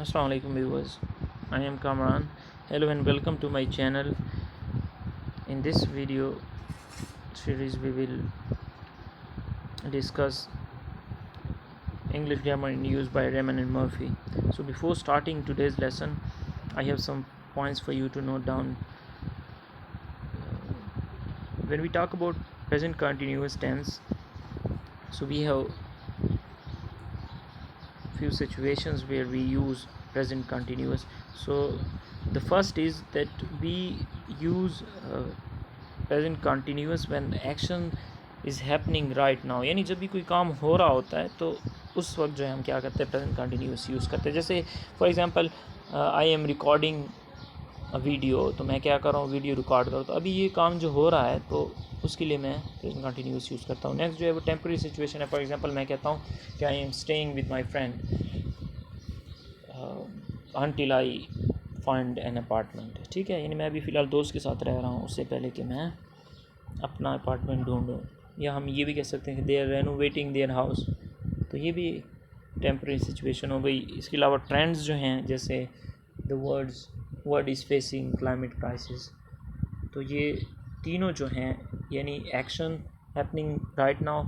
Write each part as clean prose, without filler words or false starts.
Assalamu alaikum viewers, I am Kamran. Hello and welcome to my channel. In this video series we will discuss English grammar in use by Raymond and Murphy. So before starting today's lesson, I have some points for you to note down. When we talk about present continuous tense, so we have few situations where we use present continuous. So the first is that we use present continuous when action is happening right now, यानी जब भी कोई काम हो रहा होता है तो उस वक्त जो है हम क्या करते हैं, प्रेजेंट कंटिन्यूस यूज़ करते हैं. जैसे for example I am recording a video, तो मैं क्या कर रहा हूँ, वीडियो रिकॉर्ड कर रहा हूँ. तो अभी ये काम जो हो रहा है तो उसके लिए मैं प्रेजेंट कंटिन्यूस यूज़ करता हूँ. नेक्स्ट जो है वो टेम्पररी सिचुएशन है. फॉर एग्जांपल मैं कहता हूँ कि I am staying with my friend until I find an apartment. ठीक है, यानी मैं अभी फ़िलहाल दोस्त के साथ रह रहा हूँ उससे पहले कि मैं अपना अपार्टमेंट ढूंढूँ. या हम ये भी कह सकते हैं कि they are renovating their house, तो ये भी टेम्परेरी सिचुएशन हो गई. इसके अलावा ट्रेंड्स जो हैं, जैसे the world is facing climate crisis, तो ये तीनों जो हैं यानी action happening right now,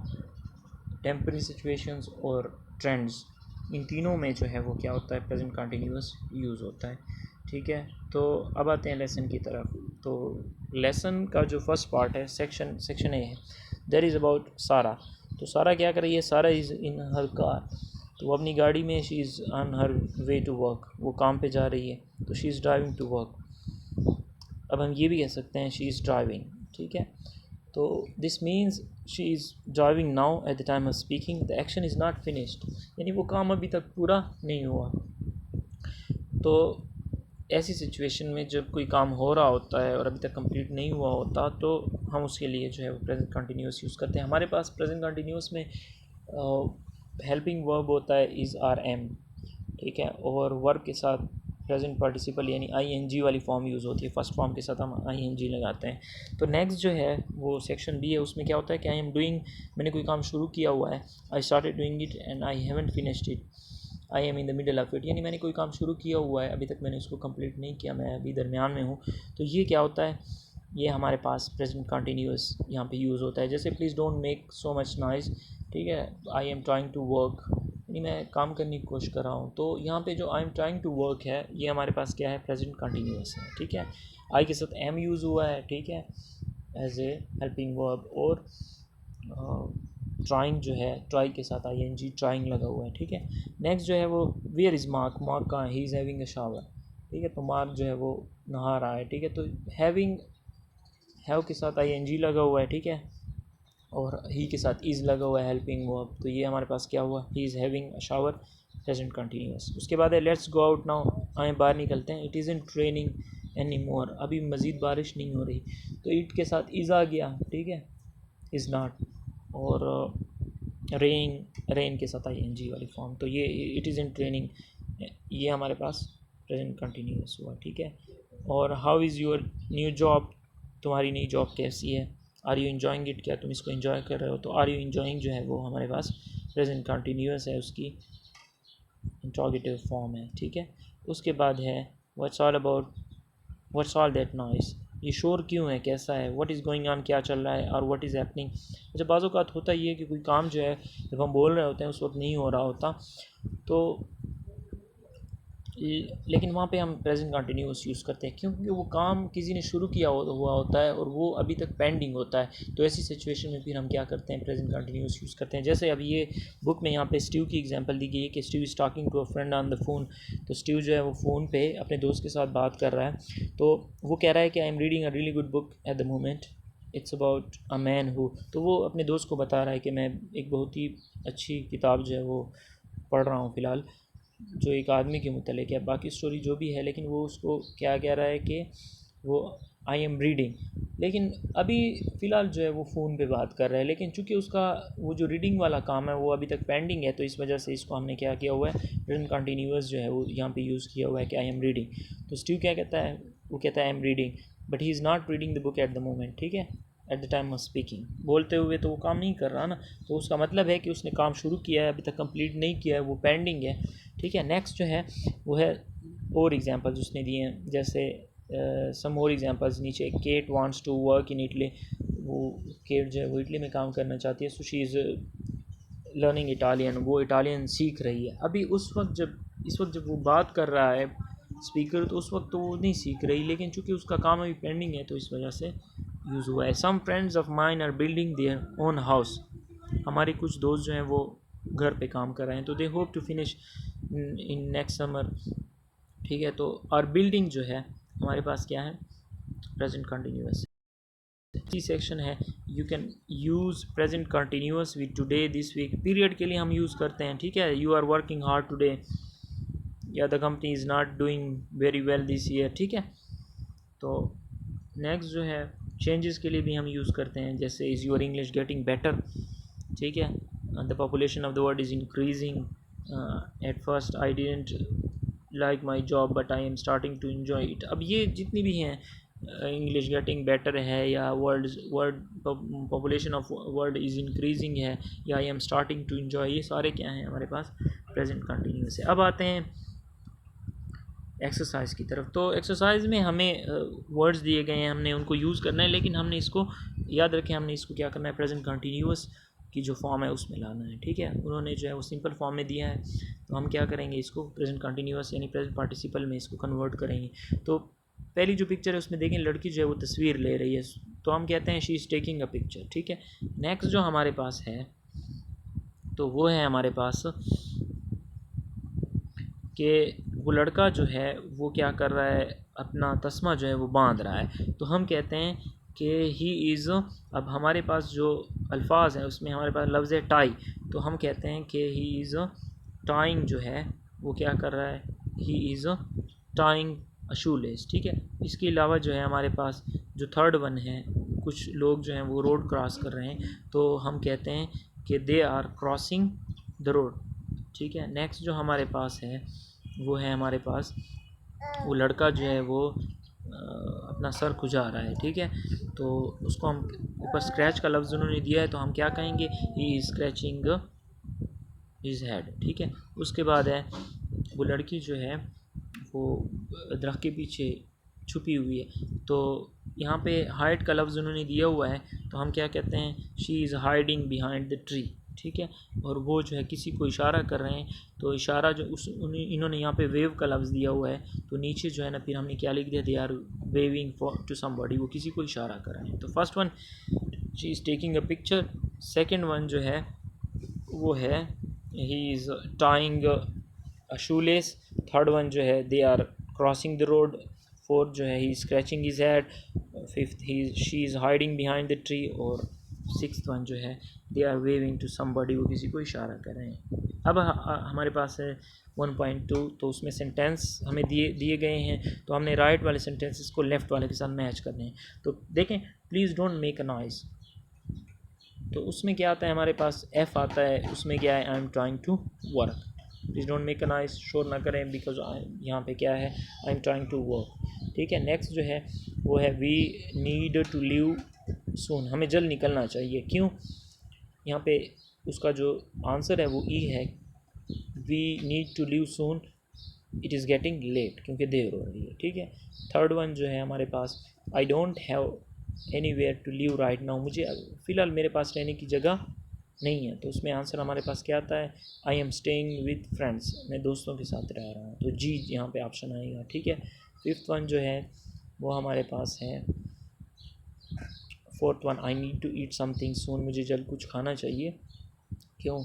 temporary situations और ट्रेंड्स, इन तीनों में जो है वो क्या होता है, प्रेजेंट कंटिन्यूस यूज़ होता है. ठीक है, तो अब आते हैं लेसन की तरफ. तो लेसन का जो फर्स्ट पार्ट है, सेक्शन ए है. देयर इज़ अबाउट सारा. तो सारा क्या कर रही है, सारा इज़ इन हर कार. तो वो अपनी गाड़ी में, she is on her way to work, वो काम पे जा रही है, तो she is driving to work. अब हम ये भी कह सकते हैं शी इज़ ड्राइविंग. ठीक है, तो this means she is driving now at the time of speaking, the action is not finished, यानी वो काम अभी तक पूरा नहीं हुआ. तो ऐसी सिचुएशन में जब कोई काम हो रहा होता है और अभी तक कंप्लीट नहीं हुआ होता, तो हम उसके लिए जो है वो प्रेजेंट कंटिन्यूस यूज़ करते हैं. हमारे पास प्रेजेंट कंटिन्यूस में हेल्पिंग वर्ब होता है इज़ आर एम. ठीक है, और वर्ब के साथ प्रेजेंट पार्टिसिपल यानी आई वाली फॉर्म यूज़ होती है. फर्स्ट फॉर्म के साथ हम आई लगाते हैं. तो नेक्स्ट जो है वो सेक्शन बी है. उसमें क्या होता है कि आई एम डूइंग, मैंने कोई काम शुरू किया हुआ है, I started doing it and I haven't finished it, I am in the middle of it, यानी मैंने कोई काम शुरू किया हुआ है, अभी तक मैंने उसको कंप्लीट नहीं किया, मैं अभी दरमियान में हूँ. तो ये क्या होता है, ये हमारे पास प्रेजेंट कंटिन्यूस यहाँ पे यूज़ होता है. जैसे please don't make so much noise. ठीक है, I am trying to work, यानी मैं काम करने की कोशिश कर रहा हूँ. तो यहाँ पे जो I am trying to work है, ये हमारे पास क्या है, प्रेजेंट कंटिन्यूस है. ठीक है, आई के साथ एम यूज़ हुआ है. ठीक है, एज ए हेल्पिंग वर्ब. और ट्राइंग जो है, ट्राई के साथ आई ट्राइंग लगा हुआ है. ठीक है, नेक्स्ट जो है वो वेयर इज़ मार्क, मार्क कहाँ है, he is having a shower. ठीक है, तो मार्क जो है वो नहा रहा है. ठीक है, तो हैविंग, हैव के साथ आई लगा हुआ है. ठीक है, और ही के साथ इज़ लगा हुआ है, हेल्पिंग वर्ब. तो ये हमारे पास क्या हुआ, he is having a shower, present continuous. उसके बाद है लेट्स गो आउट नाउ, आए बाहर निकलते हैं. It is in training any more, अभी मज़ीद बारिश नहीं हो रही, तो इट के साथ इज़ आ गया. ठीक है, इज़ नॉट. और रेन के साथ आई वाली फॉर्म. तो ये इट इज़ इन ट्रेनिंग, ये हमारे पास प्रेजेंट कंटिन्यूस हुआ. ठीक है, और how is your new job, तुम्हारी नई जॉब कैसी है. आर यू इन्जॉइंग इट, क्या तुम इसको इन्जॉय कर रहे हो. तो आर यू इन्जॉइंग जो है वो हमारे पास प्रेजेंट कंटिन्यूस है, उसकी इंट्रोगेटिव फॉर्म है. ठीक है, उसके बाद है what's all about, what's all that noise, ये शोर क्यों है, कैसा है, व्हाट इज़ गोइंग ऑन, क्या चल रहा है, और व्हाट इज़ हैपनिंग. जब बाज़ औक़ात होता ही है कि कोई काम जो है जब हम बोल रहे होते हैं उस वक्त नहीं हो रहा होता, तो लेकिन वहाँ पे हम प्रेजेंट कंटिन्यूस यूज़ करते हैं, क्योंकि वो काम किसी ने शुरू किया हुआ होता है और वो अभी तक पेंडिंग होता है. तो ऐसी सिचुएशन में फिर हम क्या करते हैं, प्रेजेंट कंटिन्यूस यूज़ करते हैं. जैसे अभी ये बुक में यहाँ पे स्टीव की एग्जांपल दी गई है कि Steve is talking to a friend on the phone. तो स्टीव जो है वो फ़ोन पे अपने दोस्त के साथ बात कर रहा है. तो वो कह रहा है कि I am reading a really good book at the moment, it's about a man who. तो वो अपने दोस्त को बता रहा है कि मैं एक बहुत ही अच्छी किताब जो है वो पढ़ रहा हूँ फ़िलहाल, जो एक आदमी के मुतल्लिक़ है. बाकी स्टोरी जो भी है, लेकिन वो उसको क्या कह रहा है कि वो आई एम रीडिंग, लेकिन अभी फ़िलहाल जो है वो फ़ोन पे बात कर रहा है. लेकिन चूँकि उसका वो जो रीडिंग वाला काम है वो अभी तक पेंडिंग है, तो इस वजह से इसको हमने क्या किया हुआ है, प्रेजेंट कंटिन्यूअस जो है वो यहाँ पे यूज़ किया हुआ है कि आई एम रीडिंग. तो स्टीव क्या कहता है, वो कहता है I am reading, but he is not reading the book at the moment. ठीक है, at the time of speaking, बोलते हुए तो वो काम नहीं कर रहा ना, तो उसका मतलब है कि उसने काम शुरू किया है, अभी तक कंप्लीट नहीं किया है, वो पेंडिंग है। ठीक है, नेक्स्ट जो है वो है और एग्जांपल्स उसने दिए हैं, जैसे सम और एग्जांपल्स नीचे, Kate wants to work in Italy, वो केट जो है वो इटली में काम करना चाहती है, so she is learning Italian, वो इटालियन सीख रही है। अभी उस वक्त जब वो बात कर रहा है स्पीकर, तो उस वक्त तो वो नहीं सीख रही, लेकिन चूंकि उसका काम अभी पेंडिंग है तो इस वजह से यूज़ हुआ है। Some friends of mine are building their own house, हमारे कुछ दोस्त जो हैं वो घर पे काम कर रहे हैं, तो they hope to finish in next summer. ठीक है, तो और बिल्डिंग जो है हमारे पास क्या है, प्रेजेंट कंटिन्यूअस। सी सेक्शन है, you can use present continuous with today, this week, period के लिए हम यूज़ करते हैं। ठीक है, you are working hard today, या the company is not doing very well this year. ठीक है, तो नेक्स्ट जो है चेंजेस के लिए भी हम यूज़ करते हैं, जैसे is your English getting better. ठीक है, the population of the world is increasing, at first I didn't like my job but I am starting to enjoy it. अब ये जितनी भी हैं, इंग्लिश गेटिंग बेटर है, या world population of world is increasing है, या I am starting to enjoy, ये सारे क्या हैं हमारे पास प्रेजेंट कंटिन्यूअस है। अब आते हैं एक्सरसाइज की तरफ। तो एक्सरसाइज में हमें वर्ड्स दिए गए हैं, हमने उनको यूज़ करना है, लेकिन हमने इसको याद रखें, हमने इसको क्या करना है, प्रेजेंट कंटिन्यूअस की जो फॉर्म है उसमें लाना है। ठीक है, उन्होंने जो है वो सिंपल फॉर्म में दिया है, तो हम क्या करेंगे, इसको प्रेजेंट कंटिन्यूअस यानी प्रेजेंट पार्टिसिपल में इसको कन्वर्ट करेंगे। तो पहली जो पिक्चर है उसमें देखें, लड़की जो है वो तस्वीर ले रही है, तो हम कहते हैं she is taking a picture. ठीक है, नेक्स्ट जो हमारे पास है तो वो है हमारे पास कि वो लड़का जो है वो क्या कर रहा है, अपना तस्मा जो है वो बांध रहा है, तो हम कहते हैं कि ही इज़। अब हमारे पास जो अल्फाज हैं उसमें हमारे पास लफ्ज़ है टाई, तो हम कहते हैं कि ही इज़ टाइंग जो है वो क्या कर रहा है, he is tying a shoe less. ठीक है, इसके अलावा जो है हमारे पास जो थर्ड वन है, कुछ लोग जो हैं वो रोड क्रॉस कर रहे हैं, तो हम कहते हैं कि they are crossing the road. ठीक है, नेक्स्ट जो हमारे पास है वो है हमारे पास वो लड़का जो है वो अपना सर खुजा रहा है। ठीक है, तो उसको हम ऊपर स्क्रैच का लफ्ज़ उन्होंने दिया है, तो हम क्या कहेंगे, he is scratching his head. ठीक है, उसके बाद है वो लड़की जो है वो दरख्त के पीछे छुपी हुई है, तो यहाँ पे हाइड का लफ्ज़ उन्होंने दिया हुआ है, तो हम क्या कहते हैं, she is hiding behind the tree. ठीक है, और वो जो है किसी को इशारा कर रहे हैं, तो इशारा जो इन्होंने यहाँ पे वेव का लफ्ज़ दिया हुआ है, तो नीचे जो है ना फिर हमने क्या लिख दिया, they are waving for to somebody, वो किसी को इशारा कर रहे हैं। तो first one she is taking a picture, second one जो है वो है he is tying a shoelace, third one जो है they are crossing the road, fourth जो है he scratching his head, fifth he she is hiding behind the tree, और sixth one जो है they are waving to somebody, वो किसी को इशारा कर रहे हैं। अब हमारे पास है 1.2, तो उसमें सेंटेंस हमें दिए गए हैं, तो हमने राइट वाले सेंटेंसेस को लेफ़्ट वाले के साथ मैच करने हैं। तो देखें, please don't make a noise, तो उसमें क्या आता है हमारे पास, एफ़ आता है, उसमें क्या है, I am trying to work. Please don't make a noise, शोर ना करें, बिकॉज यहाँ पे क्या है, I am trying to work. ठीक है, नेक्स्ट जो है वो है we need to leave soon, हमें जल्द निकलना चाहिए। क्यों, यहाँ पे उसका जो आंसर है वो ई है, we need to leave soon, it is getting late, क्योंकि देर हो रही है। ठीक है, थर्ड वन जो है हमारे पास, I don't have anywhere to leave right now, मुझे फ़िलहाल मेरे पास रहने की जगह नहीं है, तो उसमें आंसर हमारे पास क्या आता है, I am staying with friends, मैं दोस्तों के साथ रह रहा हूँ, तो जी यहाँ पे ऑप्शन आएगा। ठीक है, फिफ्थ वन जो है वो हमारे पास है, fourth one, I need to eat something soon, मुझे जल्द कुछ खाना चाहिए। क्यों,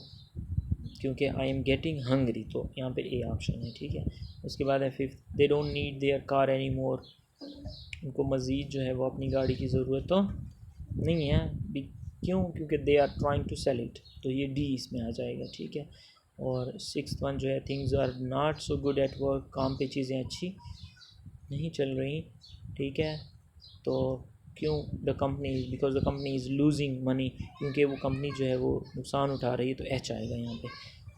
क्योंकि आई एम गेटिंग हंग्री, तो यहाँ पे ए ऑप्शन है। ठीक है, उसके बाद है fifth, they don't need their car any more, उनको मज़ीद जो है वो अपनी गाड़ी की ज़रूरत तो नहीं है। क्यों, क्योंकि they are trying to sell it, तो ये डी इसमें आ जाएगा। ठीक है, और सिक्स्थ वन जो है, things are not so good at work, काम पे चीज़ें अच्छी नहीं चल रही। ठीक है, तो क्यों, the company, because the company is losing money, क्योंकि वो कंपनी जो है वो नुकसान उठा रही है, तो एच आएगा यहाँ पे।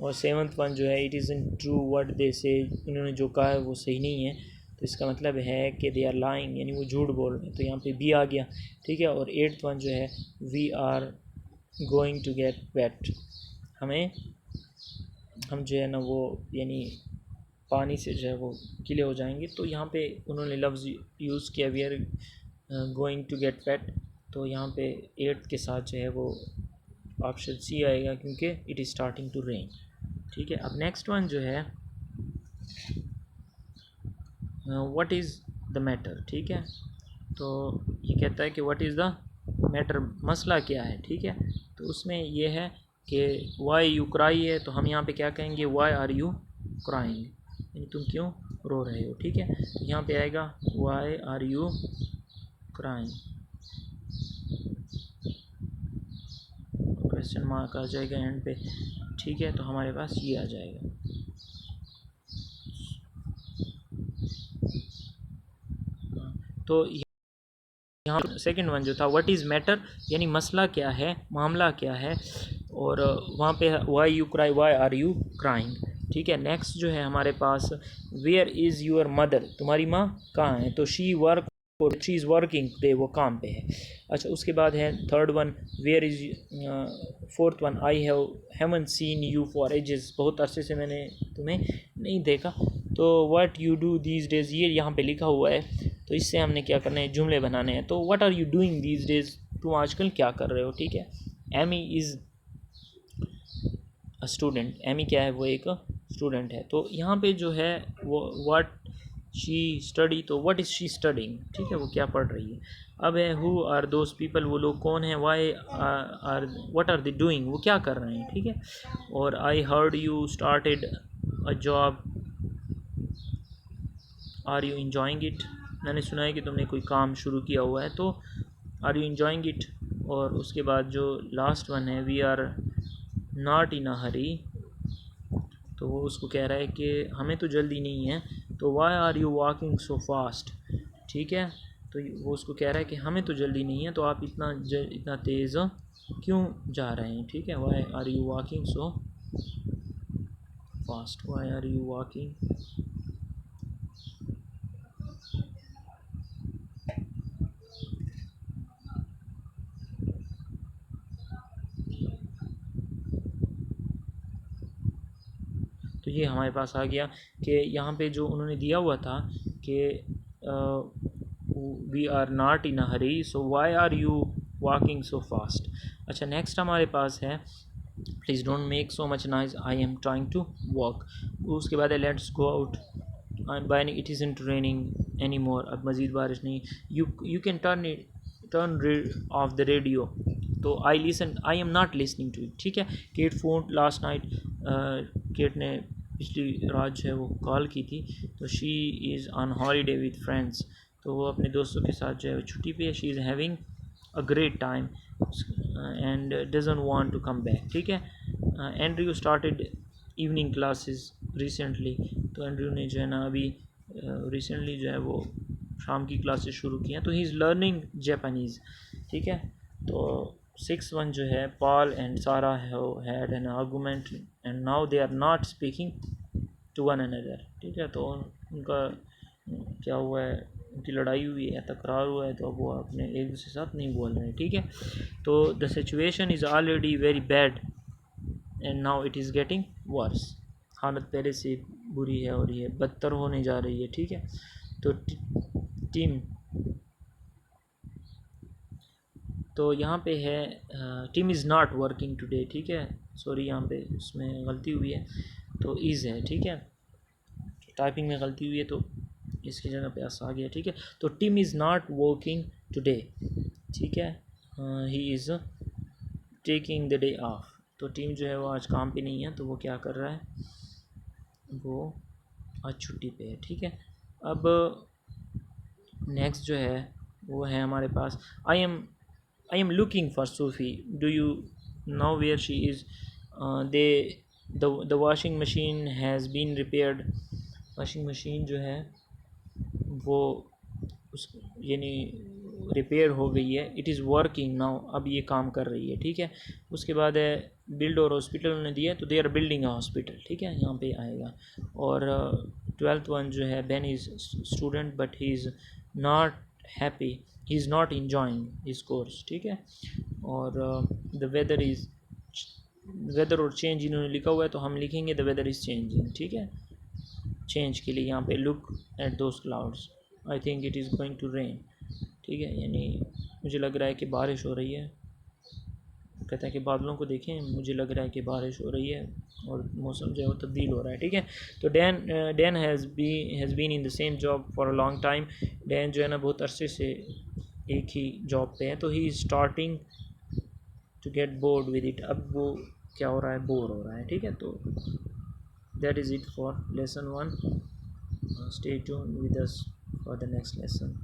और सेवन्थ वन जो है, it is in true what they से, उन्होंने जो कहा है वो सही नहीं है, तो इसका मतलब है कि दे आर लाइंग, यानी वो झूठ बोल रहे हैं, तो यहाँ पे बी आ गया, ठीक है। और 8th वन जो है we are going to get wet, हम जो है ना वो यानी पानी से जो है वो गीले हो जाएंगे। तो यहाँ पे उन्होंने लफ्ज़ यूज़ किया we are going to get wet, तो यहाँ पे 8th के साथ जो है वो ऑप्शन सी आएगा क्योंकि it is starting to rain, ठीक है। अब नेक्स्ट वन जो है व्हाट इज़ द मैटर, ठीक है। तो ये कहता है कि व्हाट इज़ द मैटर, मसला क्या है, ठीक है। तो उसमें ये है कि वाई यू क्राई है, तो हम यहाँ पे क्या कहेंगे वाई आर यू क्राइंग, यानी तुम क्यों रो रहे हो, ठीक है। तो यहाँ पे आएगा why are you crying, question mark आ जाएगा एंड पे, ठीक है। तो हमारे पास ये आ जाएगा। तो यहाँ सेकंड वन जो था व्हाट इज़ मैटर, यानी मसला क्या है, मामला क्या है, और वहाँ पे why you cry, why are you crying, ठीक है। नेक्स्ट जो है हमारे पास वेयर इज़ योर मदर, तुम्हारी माँ कहाँ है, तो she work, she is working today, वो काम पे है। अच्छा, उसके बाद है third one where is, fourth one I haven't seen you for ages, बहुत अरसे से मैंने तुम्हें नहीं देखा। तो what you do these days, ये यहाँ पे लिखा हुआ है, तो इससे हमने क्या करना है, जुमले बनाने हैं। तो what are you doing these days, तुम आजकल क्या कर रहे हो, ठीक है। Amy is a student, Amy क्या है, वो एक स्टूडेंट है। तो यहाँ पे जो है वो व्हाट शी स्टडी, तो व्हाट इज़ शी स्टडिंग, ठीक है, वो क्या पढ़ रही है। अब है हु आर दोज पीपल, वो लोग कौन हैं, why are what are they doing, वो क्या कर रहे हैं, ठीक है। और I heard you started a job, are you enjoying it, मैंने सुना है कि तुमने कोई काम शुरू किया हुआ है, तो आर यू इंजॉइंग इट। और उसके बाद जो लास्ट वन है we are not in a हरी, तो वो उसको कह रहा है कि हमें तो जल्दी नहीं है, तो why are you walking so fast, ठीक है। तो वो उसको कह रहा है कि हमें तो जल्दी नहीं है, तो आप इतना तेज़ क्यों जा रहे हैं, ठीक है। Why are you walking so fast, why are you walking, तो ये हमारे पास आ गया कि यहाँ पे जो उन्होंने दिया हुआ था कि we are not in a hurry, so why are you walking so fast. अच्छा, नेक्स्ट हमारे पास है please don't make so much noise, I am trying to walk. उसके बाद है let's go out, by it is isn't raining any more, अब मज़ीद बारिश नहीं, you can turn off the radio, तो I am not listening to it, ठीक है। Kate phone last night, cat ने पिछली रात जो है वो कॉल की थी, तो she is on holiday with friends, तो वो अपने दोस्तों के साथ जो है छुट्टी पे है, she is having a great time and doesn't want to come back, ठीक है। Andrew started evening classes recently, तो एंड्रयू ने जो है ना अभी रिसेंटली जो है वो शाम की क्लासेस शुरू की हैं, तो ही इज़ लर्निंग जापानीज़, ठीक है। तो 6 वन जो है Paul and Sara had an argument and now they are not speaking to one another, ठीक है। तो उनका क्या हुआ है, उनकी लड़ाई हुई है, तकरार हुआ है, तो अब वो अपने एक दूसरे के साथ नहीं बोल रहे हैं, ठीक है। तो the situation is already very bad and now it is getting worse, हालत पहले से बुरी है और ये बदतर होने जा रही है, ठीक है। तो टीम, तो यहाँ पे है team is not working today, ठीक है, सॉरी यहाँ पे उसमें गलती हुई है, तो इज़ है, ठीक है, टाइपिंग में गलती हुई है, तो इसकी जगह पे आ गया, ठीक है। तो team is not working today, ठीक है, he is taking the day of, तो टीम जो है वो आज काम पे नहीं है, तो वो क्या कर रहा है, वो आज छुट्टी पे है, ठीक है। अब नेक्स्ट जो है वो है हमारे पास I am looking for Sufi, do you know where she is, they the washing machine has been repaired, washing machine जो है वो उस यानी रिपेयर हो गई है, इट इज़ वर्किंग नाउ, अब ये काम कर रही है, ठीक है। उसके बाद है बिल्ड और हॉस्पिटल उन्होंने दिया, तो they are building a hospital, ठीक है, यहाँ पे आएगा। और ट्वेल्थ वन जो है, Ben is student but he is not happy, he is not enjoying his course, ठीक है। और द वेदर इज़, वेदर और चेंज इन्होंने लिखा हुआ है तो हम लिखेंगे द वेदर इज़ चेंजिंग, ठीक है। चेंज के लिए यहाँ पे look at those clouds, I think it is going to rain, ठीक है, यानी मुझे लग रहा है कि बारिश हो रही है। कहता है कि बादलों को देखें, मुझे लग रहा है कि बारिश हो रही है और मौसम जो है वो तब्दील हो रहा है, ठीक है। तो Dan has been in the same job for a long time. Dan जो है ना बहुत अरसे से एक ही जॉब पे है, तो he is starting to get bored with it, अब वो क्या हो रहा है, बोर हो रहा है, ठीक है। तो that is it for lesson 1, stay tuned with us for the next lesson.